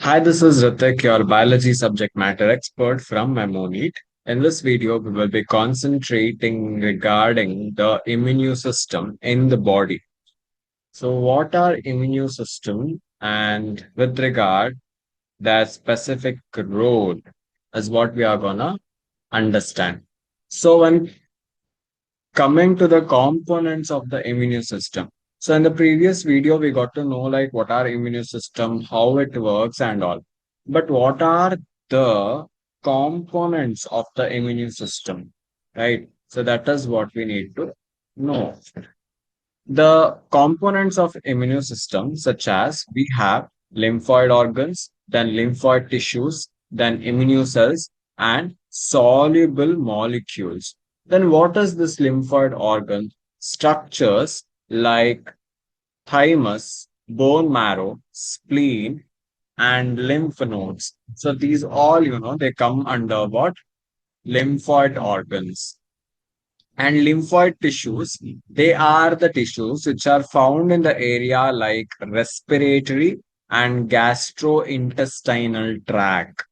Hi, this is Ritik, your biology subject matter expert from MEMONEET. In this video, we will be concentrating regarding the immune system in the body. So, what are immune system and with regard their specific role is what we are gonna understand. So, when coming to the components of the immune system. So in the previous video, we got to know like what are immune system, how it works and all. But what are the components of the immune system, right? So that is what we need to know. The components of immune system, such as we have lymphoid organs, then lymphoid tissues, then immune cells, and soluble molecules. Then what is this lymphoid organ? Structures like thymus, bone marrow, spleen, and lymph nodes. So these all, they come under what? Lymphoid organs. And lymphoid tissues, they are the tissues which are found in the area like respiratory and gastrointestinal tract.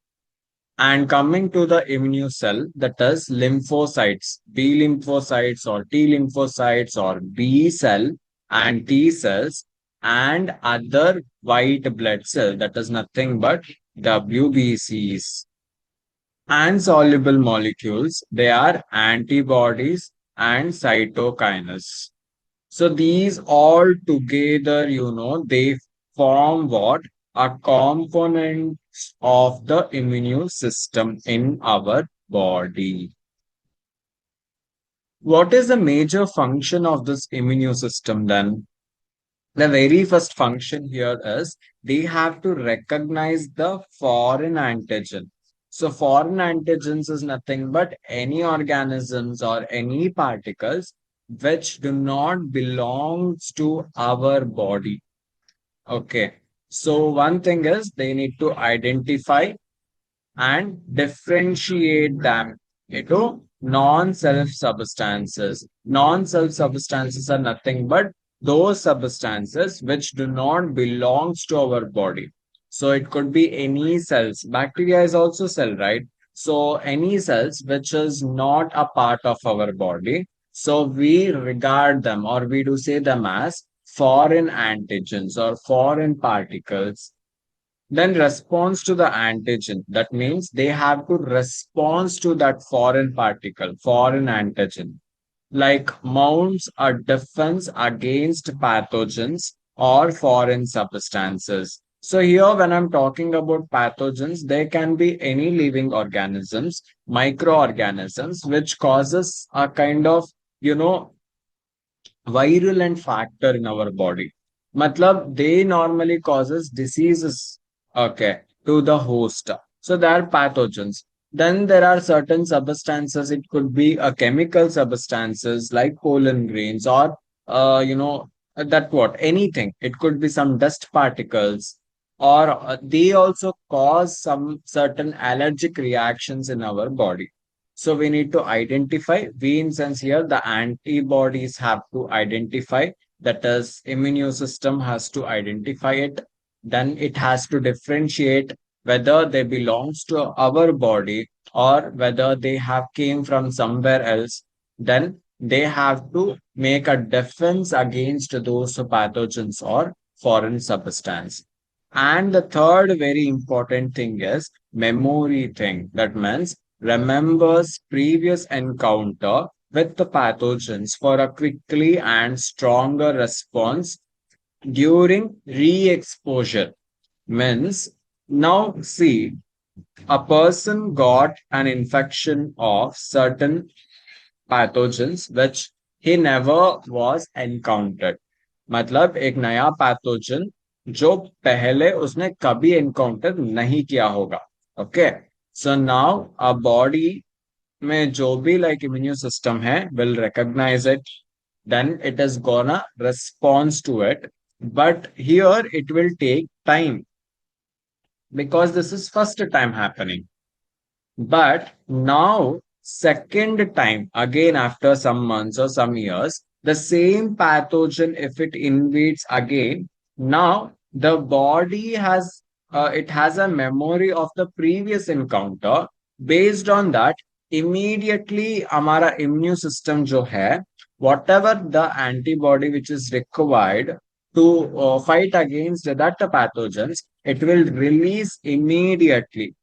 And coming to the immune cell, that is lymphocytes, B lymphocytes or T lymphocytes or B cell and T cells and other white blood cell, that is nothing but WBCs and soluble molecules. They are antibodies and cytokines. So these all together, they form what? A components of the immune system in our body. What is the major function of this immune system then? The very first function here is they have to recognize the foreign antigen. So foreign antigens is nothing but any organisms or any particles which do not belong to our body. Okay. So one thing is they need to identify and differentiate them into non-self substances. Non-self substances are nothing but those substances which do not belong to our body. So it could be any cells. Bacteria is also cell, right? So any cells which is not a part of our body. So we regard them or we do say them as foreign antigens or foreign particles. Then response to the antigen. That means they have to respond to that foreign particle, foreign antigen, like mounts a defense against pathogens or foreign substances. So here, when I'm talking about pathogens, there can be any living organisms, microorganisms, which causes a kind of, you know, virulent factor in our body. Matlab, they normally causes diseases, okay, to the host. So they are pathogens. Then there are certain substances. It could be a chemical substances like pollen grains or, that what, anything. It could be some dust particles or they also cause some certain allergic reactions in our body. So we need to identify, we in sense here, the antibodies have to identify, that is, immune system has to identify it. Then it has to differentiate whether they belongs to our body or whether they have came from somewhere else. Then they have to make a defense against those pathogens or foreign substance. And the third very important thing is memory thing. That means remembers previous encounter with the pathogens for a quickly and stronger response during re-exposure. Means now see, a person got an infection of certain pathogens which he never was encountered. मतलब एक नया pathogen जो पहले उसने कभी encounter नहीं किया होगा. Okay. So now a body में जो भी लाइक इम्यून सिस्टम है will recognize it, then it is gonna respond to it, but here it will take time because this is first time happening. But now, second time, again after some months or some years, the same pathogen, if it invades again, now the body has it has a memory of the previous encounter. Based on that, immediately हमारा immune system जो है, whatever the antibody which is required to fight against that pathogens, it will release immediately.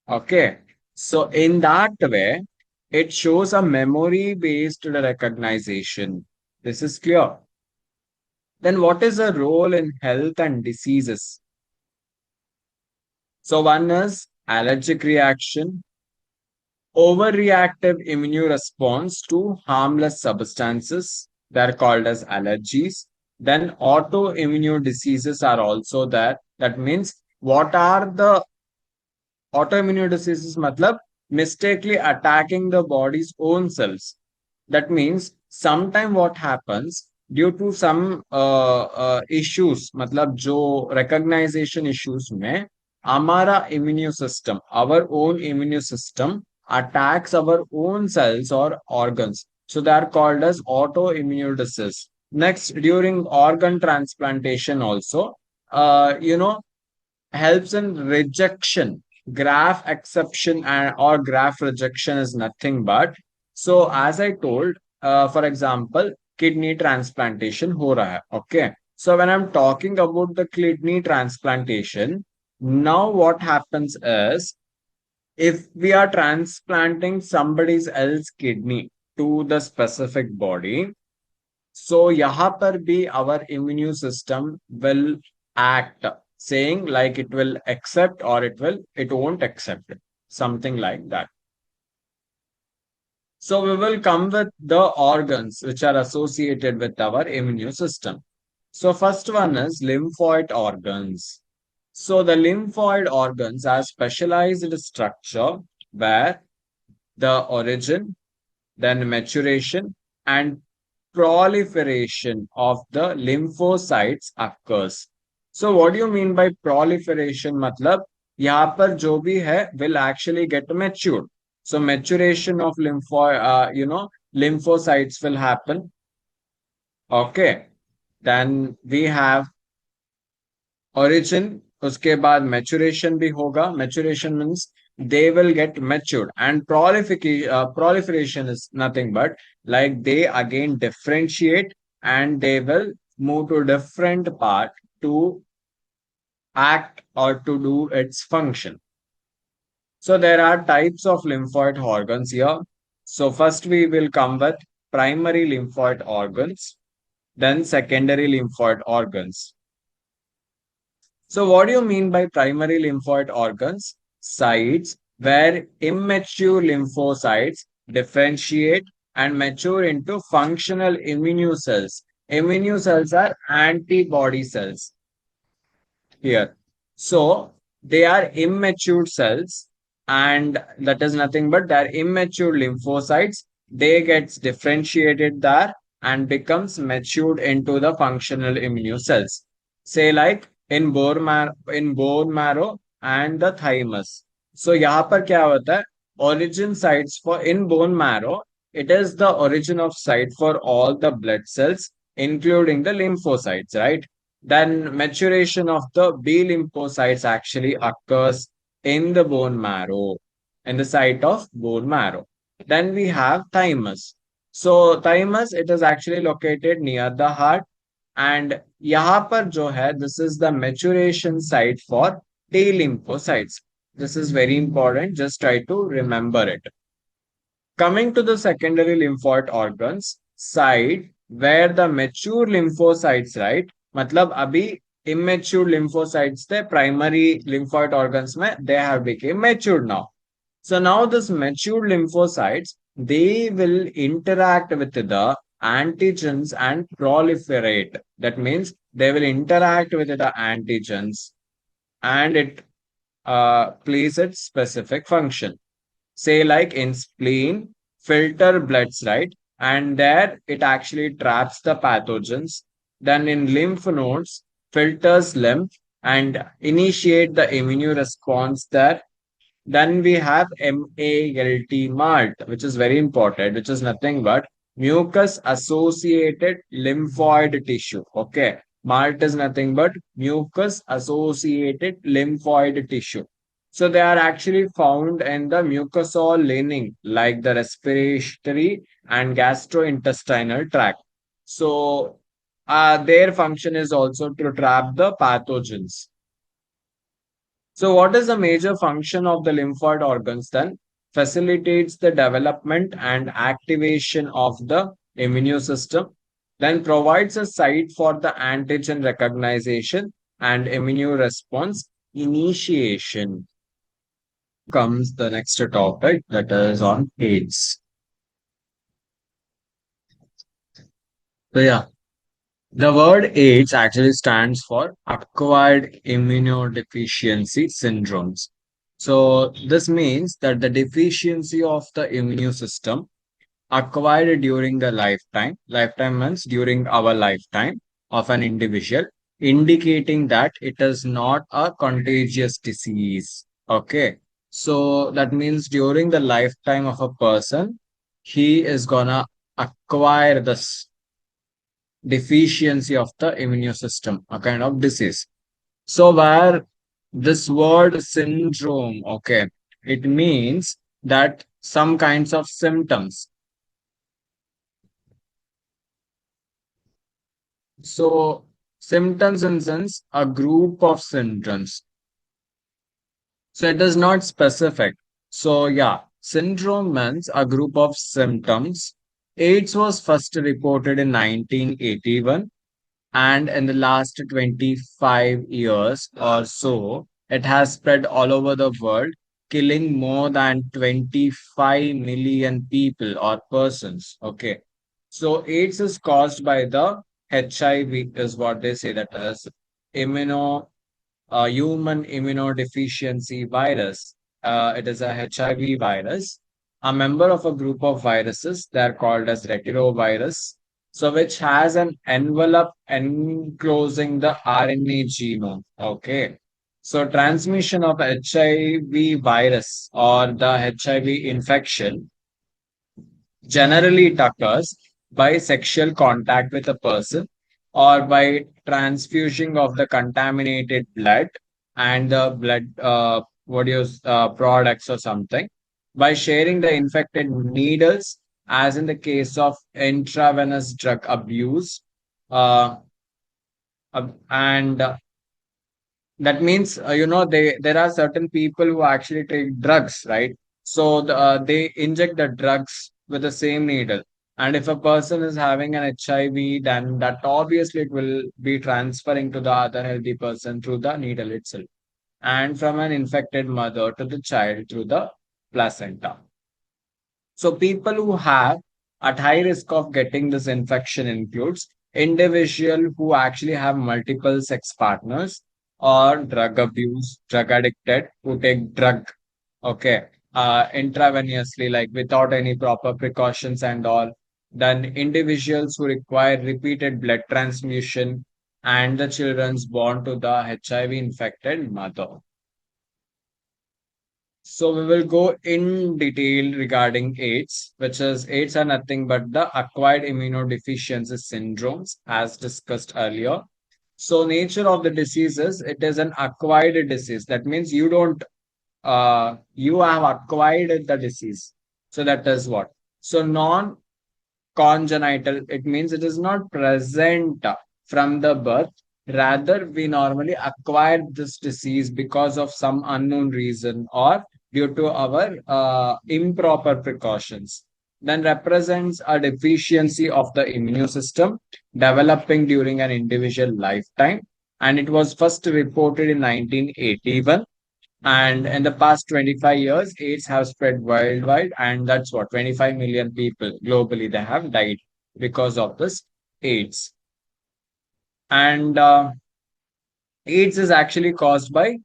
Okay. So in that way, it shows a memory-based recognition. This is clear. Then what is the role in health and diseases? So one is allergic reaction, overreactive immune response to harmless substances. They're called as allergies. Then autoimmune diseases are also there. That means what are the autoimmune diseases? Matlab mistakenly attacking the body's own cells. That means sometime what happens due to some issues, मतलब जो recognition issues में हमारा immune system, our own immune system attacks our own cells or organs. So they are called as autoimmune disease. Next, during organ transplantation also, you know, helps in rejection. Graph exception and or graph rejection is nothing but, so as I told, for example, kidney transplantation ho raha hai. Okay. So when I'm talking about the kidney transplantation, now what happens is if we are transplanting somebody's else kidney to the specific body, so यहाँ पर भी our immune system will act saying like it will accept or it won't accept it, something like that. So we will come with the organs which are associated with our immune system. So first one is lymphoid organs. So the lymphoid organs are specialized structure where the origin, then maturation, and proliferation of the lymphocytes occurs. So what do you mean by proliferation? मतलब यहाँ पर जो भी है will actually get matured. So maturation of lymphocytes will happen. Okay. Then we have origin, उसके बाद maturation भी होगा. Maturation means they will get matured, and proliferation is nothing but like they again differentiate and they will move to different part to act or to do its function. So there are types of lymphoid organs here. So first we will come with primary lymphoid organs, then secondary lymphoid organs. So, what do you mean by primary lymphoid organs? Sites where immature lymphocytes differentiate and mature into functional immune cells. Immune cells are antibody cells here. So, they are immature cells, and that is nothing but they are immature lymphocytes. They get differentiated there and becomes matured into the functional immune cells. Say like in bone marrow and the thymus. So यहाँ पर क्या होता है? Origin sites for in bone marrow, it is the origin of site for all the blood cells, including the lymphocytes, right? Then maturation of the B lymphocytes actually occurs in the bone marrow, in the site of bone marrow. Then we have thymus. So thymus, it is actually located near the heart, and यहाँ पर जो है, this is the maturation site for T lymphocytes. This is very important. Just try to remember it. Coming to the secondary lymphoid organs, site where the mature lymphocytes, right? मतलब अभी immature lymphocytes थे primary lymphoid organs में, they have become mature now. So now this mature lymphocytes, they will interact with the antigens and proliferate. That means they will interact with the antigens and it plays its specific function. Say like in spleen, filter bloods, right? And there it actually traps the pathogens. Then in lymph nodes, filters lymph and initiate the immune response there. Then we have malt, which is very important, which is nothing but mucus associated lymphoid tissue. Okay. MALT is nothing but mucus associated lymphoid tissue. So they are actually found in the mucosal lining, like the respiratory and gastrointestinal tract. So their function is also to trap the pathogens. So, what is the major function of the lymphoid organs then? Facilitates the development and activation of the immune system, then provides a site for the antigen recognition and immune response initiation. Comes the next topic that is on AIDS. So, yeah, the word AIDS actually stands for acquired immunodeficiency syndromes. So, this means that the deficiency of the immune system acquired during the lifetime, lifetime means during our lifetime of an individual, indicating that it is not a contagious disease. Okay. So, that means during the lifetime of a person, he is gonna acquire this deficiency of the immune system, a kind of disease. So where this word syndrome, okay, it means that some kinds of symptoms. So symptoms in sense a group of symptoms. So it is not specific. So yeah, syndrome means a group of symptoms. AIDS was first reported in 1981, and in the last 25 years or so, it has spread all over the world, killing more than 25 million people or persons. Okay. So AIDS is caused by the HIV, is what they say, that is immuno human immunodeficiency virus. It is a HIV virus, a member of a group of viruses. They are called as retrovirus. So, which has an envelope enclosing the RNA genome. Okay. So, transmission of HIV virus or the HIV infection generally it occurs by sexual contact with a person or by transfusion of the contaminated blood and the blood products or something, by sharing the infected needles, as in the case of intravenous drug abuse, uh, and that means there are certain people who actually take drugs, right? So they inject the drugs with the same needle, and if a person is having an HIV, then that obviously it will be transferring to the other healthy person through the needle itself, and from an infected mother to the child through the placenta. So people who have at high risk of getting this infection includes individual who actually have multiple sex partners, or drug abuse, drug addicted who take drug, okay, intravenously, like without any proper precautions and all. Then individuals who require repeated blood transfusion, and the children's born to the HIV infected mother. So we will go in detail regarding AIDS, which is AIDS are nothing but the acquired immunodeficiency syndromes, as discussed earlier. So nature of the disease is it is an acquired disease. That means you have acquired the disease. So that is what. So non congenital, it means it is not present from the birth. Rather, we normally acquire this disease because of some unknown reason or due to our improper precautions. Then represents a deficiency of the immune system developing during an individual lifetime. And it was first reported in 1981, and in the past 25 years, AIDS have spread worldwide, and that's what 25 million people globally they have died because of this AIDS. And AIDS is actually caused by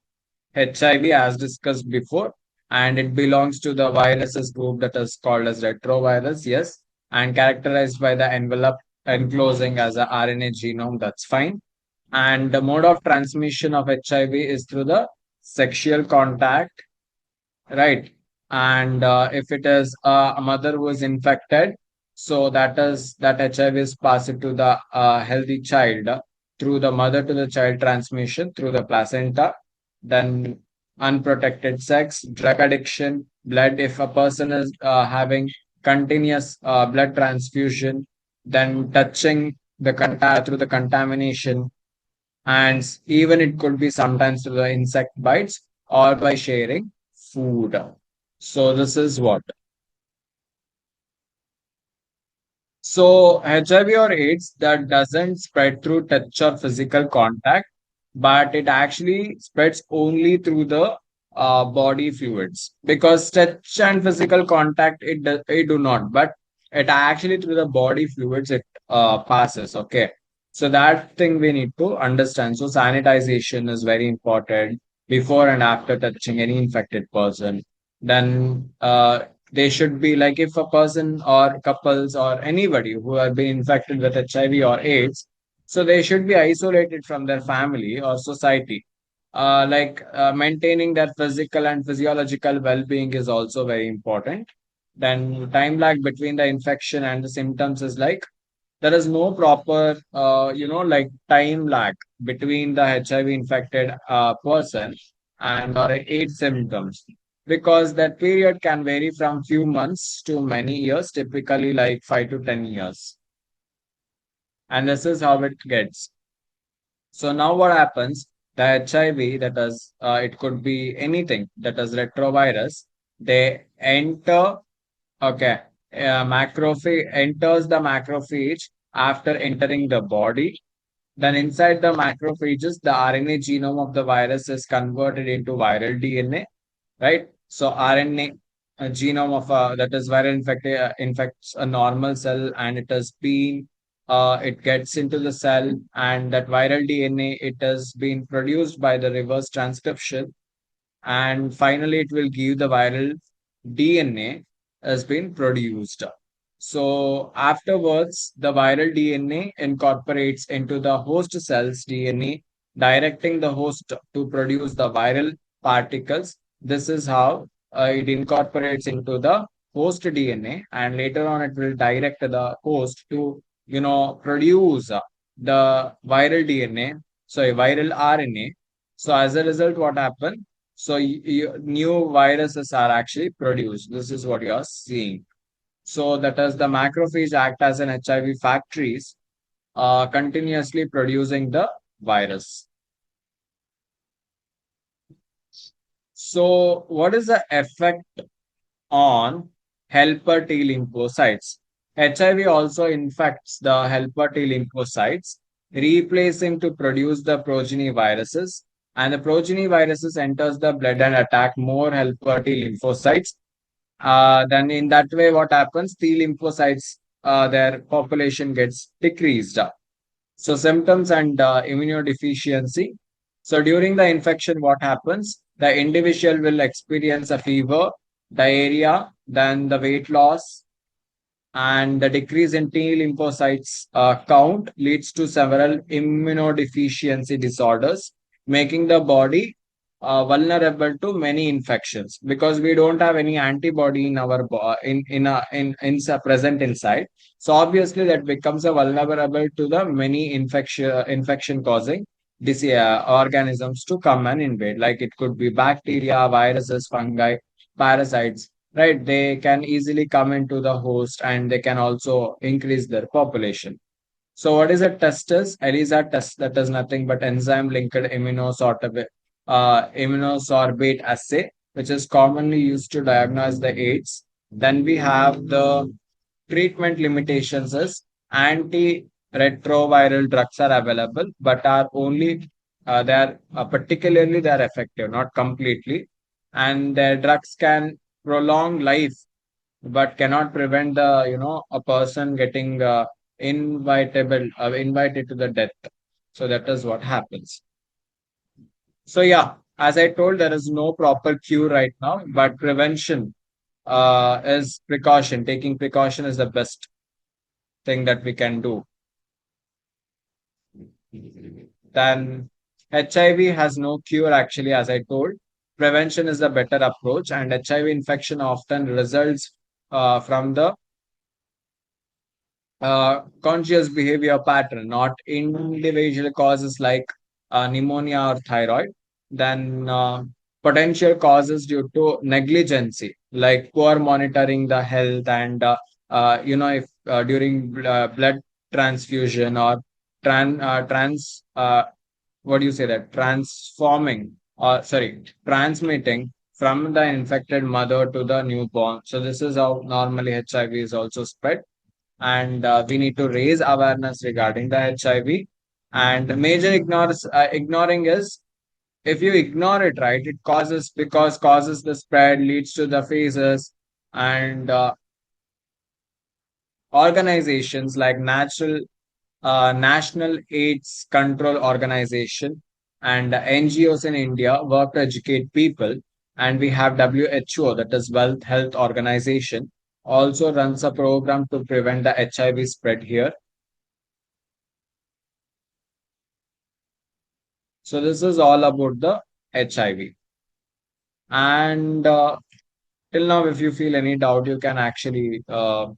HIV, as discussed before, and it belongs to the viruses group that is called as retrovirus. Yes, and characterized by the envelope enclosing as a RNA genome. That's fine. And the mode of transmission of HIV is through the sexual contact, right? And if it is a mother who is infected, so that is that HIV is passed to the healthy child. through the mother to the child transmission through the placenta, then unprotected sex, drug addiction, blood if a person is having continuous blood transfusion, then touching through the contamination, and even it could be sometimes through the insect bites or by sharing food. So this is what. So HIV or AIDS that doesn't spread through touch or physical contact, but it actually spreads only through the body fluids, because touch and physical contact it do not, but it actually through the body fluids it passes. Okay, so that thing we need to understand. So sanitization is very important before and after touching any infected person. Then they should be like, if a person or couples or anybody who have been infected with HIV or AIDS, so they should be isolated from their family or society. Maintaining their physical and physiological well-being is also very important. Then time lag between the infection and the symptoms is like, there is no proper like time lag between the HIV infected person and or AIDS symptoms, because that period can vary from few months to many years, typically like 5 to 10 years, and this is how it gets. So now what happens? The HIV, that is, it could be anything, that is retrovirus. They enter, okay, macrophage enters the macrophage after entering the body. Then inside the macrophages, the RNA genome of the virus is converted into viral DNA, right? So RNA genome of that is viral infects a normal cell, and it has been it gets into the cell, and that viral DNA it has been produced by the reverse transcription, and finally it will give the viral DNA has been produced. So afterwards, the viral DNA incorporates into the host cell's DNA, directing the host to produce the viral particles. This is how it incorporates into the host DNA, and later on it will direct the host to produce the viral DNA, sorry, viral RNA. So as a result, what happened? So new viruses are actually produced. This is what you are seeing. So that is the macrophage act as an HIV factories, continuously producing the virus. So what is the effect on helper T lymphocytes? HIV also infects the helper T lymphocytes, replacing to produce the progeny viruses. And the progeny viruses enters the blood and attack more helper T lymphocytes. Then in that way, what happens? T lymphocytes, their population gets decreased. So symptoms and immunodeficiency. So during the infection, what happens? The individual will experience a fever, diarrhea, then the weight loss, and the decrease in T lymphocytes count leads to several immunodeficiency disorders, making the body vulnerable to many infections, because we don't have any antibody in our present inside. So obviously that becomes a vulnerable to the many infection causing disease organisms to come and invade. Like it could be bacteria, viruses, fungi, parasites, right? They can easily come into the host, and they can also increase their population. So what is a test is? ELISA test, that is nothing but enzyme linked immunosorbate assay, which is commonly used to diagnose the AIDS. Then we have the treatment limitations is antiretroviral drugs are available, but are only they are particularly they are effective, not completely, and their drugs can prolong life, but cannot prevent the a person getting invited to the death. So that is what happens. So yeah, as I told, there is no proper cure right now, but prevention is precaution. Taking precaution is the best thing that we can do. Then HIV has no cure actually, as I told. Prevention is the better approach, and HIV infection often results from the conscious behavior pattern, not individual causes like pneumonia or thyroid. Then potential causes due to negligence, like poor monitoring the health and if during blood transfusion or trans what do you say that transforming or sorry transmitting from the infected mother to the newborn. So this is how normally HIV is also spread, and we need to raise awareness regarding the HIV. And major ignoring is, if you ignore it, right, it causes the spread, leads to the phases, and organizations like National AIDS Control Organization and NGOs in India work to educate people. And we have WHO, that is World Health Organization, also runs a program to prevent the HIV spread here. So this is all about the HIV. And till now, if you feel any doubt, you can actually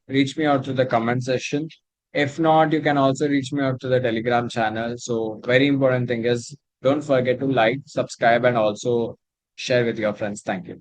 reach me out to the comment section. If not, you can also reach me out to the Telegram channel. So very important thing is, don't forget to like, subscribe, and also share with your friends. Thank you.